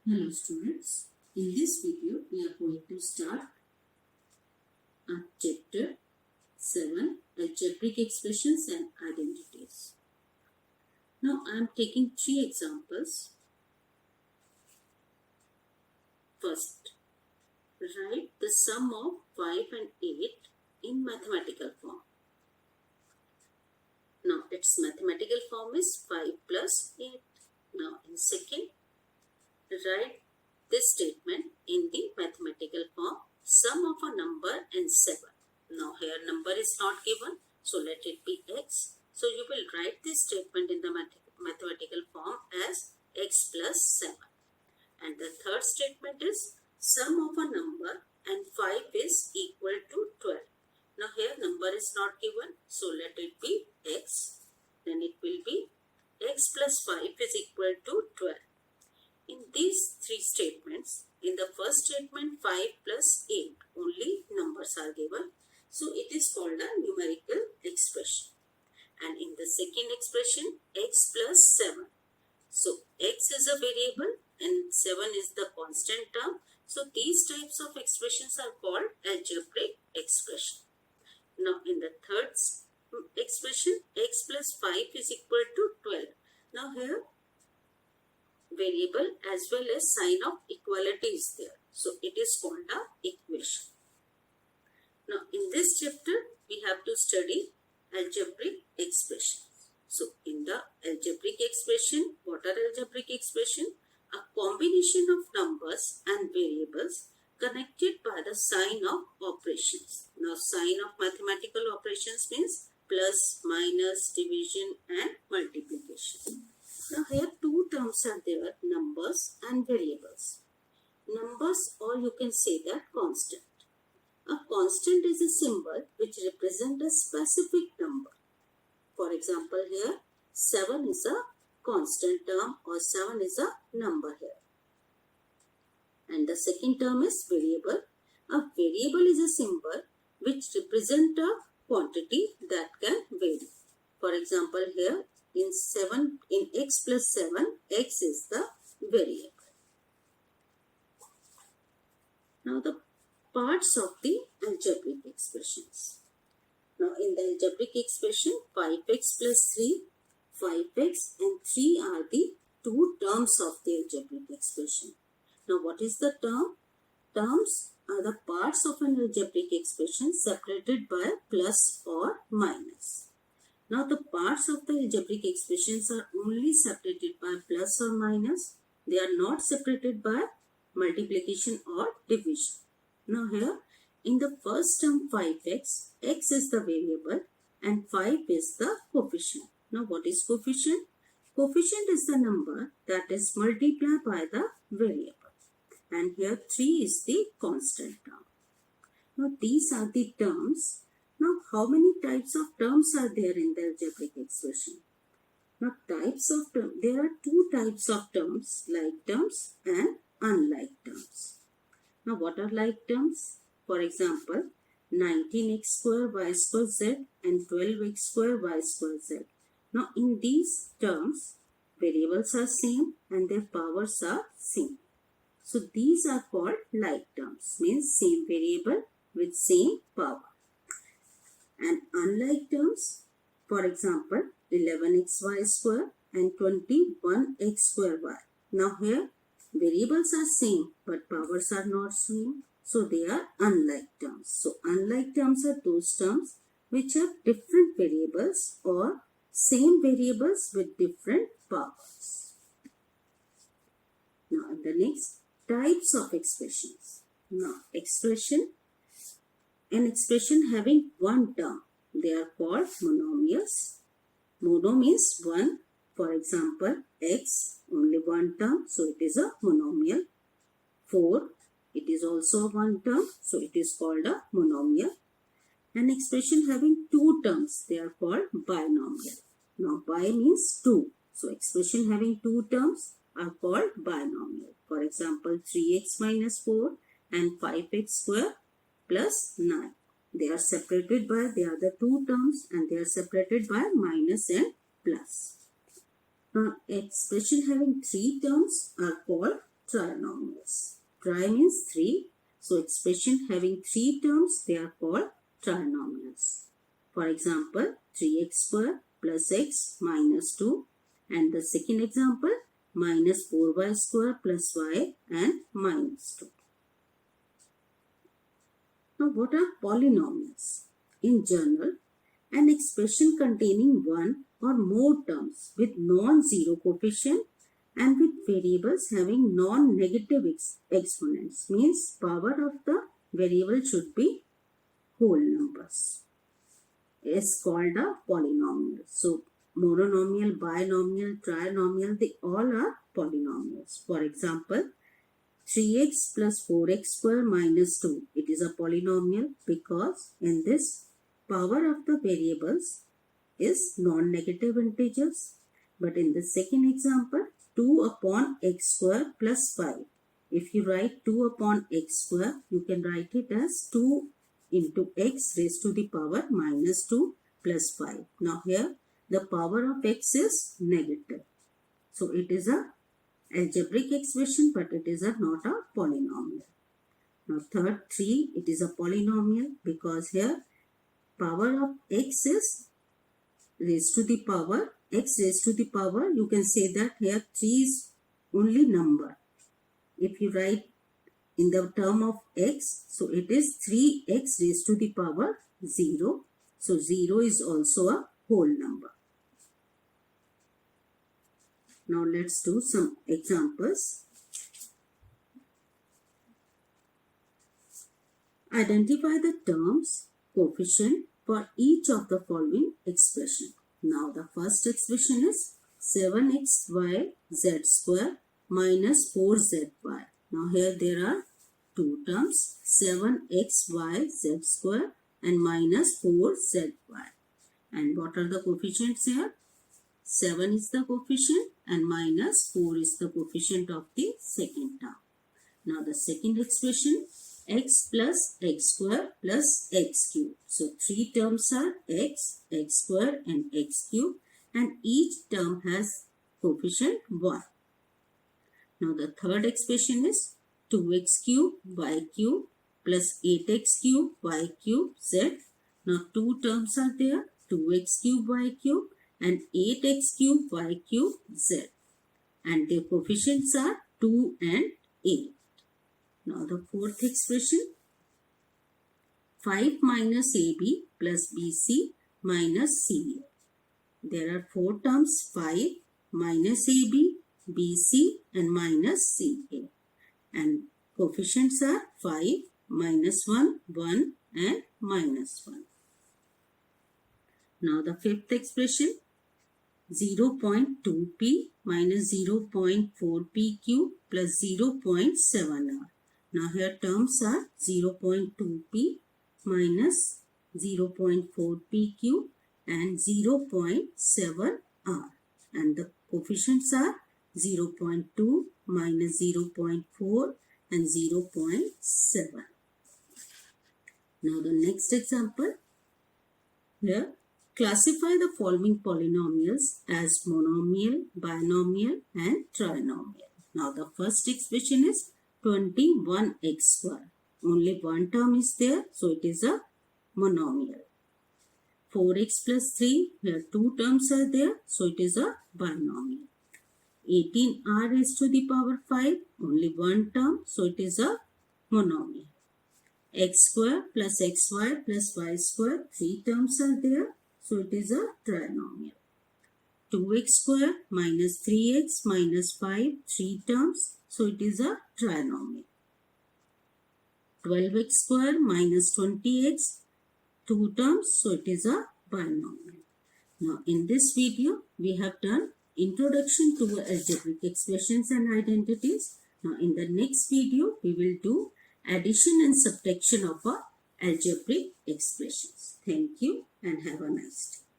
Hello students, in this video we are going to start chapter 7 algebraic expressions and identities. Now I am taking 3 examples. First, write the sum of 5 and 8 in mathematical form. Now its mathematical form is 5 plus 8. Now in second, write this statement in the mathematical form, sum of a number and 7. Now here number is not given, so let it be x. So you will write this statement in the mathematical form as x plus 7. And the third statement is sum of a number and 5 is equal to 12. Now here number is not given, so let it be x. Then it will be x plus 5 is equal to 12. In these 3 statements, in the first statement 5 plus 8, only numbers are given. So it is called a numerical expression. And in the second expression, x plus 7. So x is a variable and 7 is the constant term. So these types of expressions are called algebraic expression. Now in the third expression, x plus 5 is equal to 12. Now here variable as well as sign of equality is there. So it is called a equation. Now in this chapter we have to study algebraic expressions. So in the algebraic expression, what are algebraic expression? A combination of numbers and variables connected by the sign of operations. Now sign of mathematical operations means plus, minus, division and multiplication. Now here two terms are there, numbers and variables. Numbers, or you can say that constant. A constant is a symbol which represents a specific number. For example here 7 is a constant term or 7 is a number here. And the second term is variable. A variable is a symbol which represents a quantity that can vary. For example here in x plus 7, x is the variable. Now the parts of the algebraic expressions. Now in the algebraic expression 5x plus 3, 5x and 3 are the two terms of the algebraic expression. Now what is the term? Terms are the parts of an algebraic expression separated by plus or minus. Now the parts of the algebraic expressions are only separated by plus or minus. They are not separated by multiplication or division. Now here in the first term 5x, x is the variable and 5 is the coefficient. Now what is coefficient? Coefficient is the number that is multiplied by the variable. And here 3 is the constant term. Now these are the terms. Now, how many types of terms are there in the algebraic expression? Now, types of terms. There are two types of terms, like terms and unlike terms. Now, what are like terms? For example, 19x square y square z and 12x square y square z. Now, in these terms, variables are same and their powers are same. So, these are called like terms, means same variable with same power. And unlike terms, for example, 11xy square and 21x square y. Now here, variables are same but powers are not same. So they are unlike terms. So unlike terms are those terms which have different variables or same variables with different powers. Now the next, types of expressions. Now an expression having one term, they are called monomials. Mono means one. For example, x, only one term, so it is a monomial. 4, it is also one term, so it is called a monomial. An expression having two terms, they are called binomial. Now, bi means two. So, expression having two terms are called binomial. For example, 3x minus 4 and 5x square plus 9. They are separated by the other two terms and they are separated by minus and plus. Now, expression having three terms are called trinomials. Tri means 3. So expression having 3 terms, they are called trinomials. For example, 3x square plus x minus 2. And the second example, minus 4y square plus y and minus 2. Now what are polynomials? In general, an expression containing one or more terms with non-zero coefficient and with variables having non-negative exponents, means power of the variable should be whole numbers, is called a polynomial. So mononomial, binomial, trinomial, they all are polynomials. For example, 3x plus 4x square minus 2, it is a polynomial because in this power of the variables is non-negative integers. But in the second example, 2 upon x square plus 5. If you write 2 upon x square, you can write it as 2 into x raised to the power minus 2 plus 5. Now here the power of x is negative. So it is a algebraic expression, but it is not a polynomial. Now third, 3, it is a polynomial because here power of x is raised to the power, x raised to the power, you can say that here 3 is only number. If you write in the term of x, so it is 3x raised to the power 0. So 0 is also a whole number. Now let's do some examples. Identify the terms, coefficient for each of the following expression. Now the first expression is 7xy z square minus 4zy. Now here there are two terms, 7xy z square and minus 4zy. And what are the coefficients here? 7 is the coefficient and minus 4 is the coefficient of the second term. Now the second expression, x plus x square plus x cube. So three terms are x, x square and x cube, and each term has coefficient 1. Now the third expression is 2x cube y cube plus 8x cube y cube z. Now two terms are there, 2x cube y cube and 8x cube y cube z, and their coefficients are 2 and 8. Now the fourth expression, 5 minus AB plus BC minus CA. There are four terms, 5 minus AB, BC and minus CA, and coefficients are 5, minus 1, 1 and minus 1. Now the fifth expression, 0.2p minus 0.4p cube plus 0.7r. Now here terms are 0.2p minus 0.4p cube and 0.7r, and the coefficients are 0.2 minus 0.4 and 0.7. Now the next example, here classify the following polynomials as monomial, binomial and trinomial. Now the first expression is 21x square. Only one term is there, so it is a monomial. 4x plus 3, here two terms are there, so it is a binomial. 18r raised to the power 5, only one term, so it is a monomial. X square plus xy plus y square, three terms are there, so it is a trinomial. 2x square minus 3x minus 5, three terms, so it is a trinomial. 12x square minus 20x, two terms, so it is a binomial. Now in this video, we have done introduction to algebraic expressions and identities. Now in the next video, we will do addition and subtraction of algebraic expressions. Thank you and have a nice day.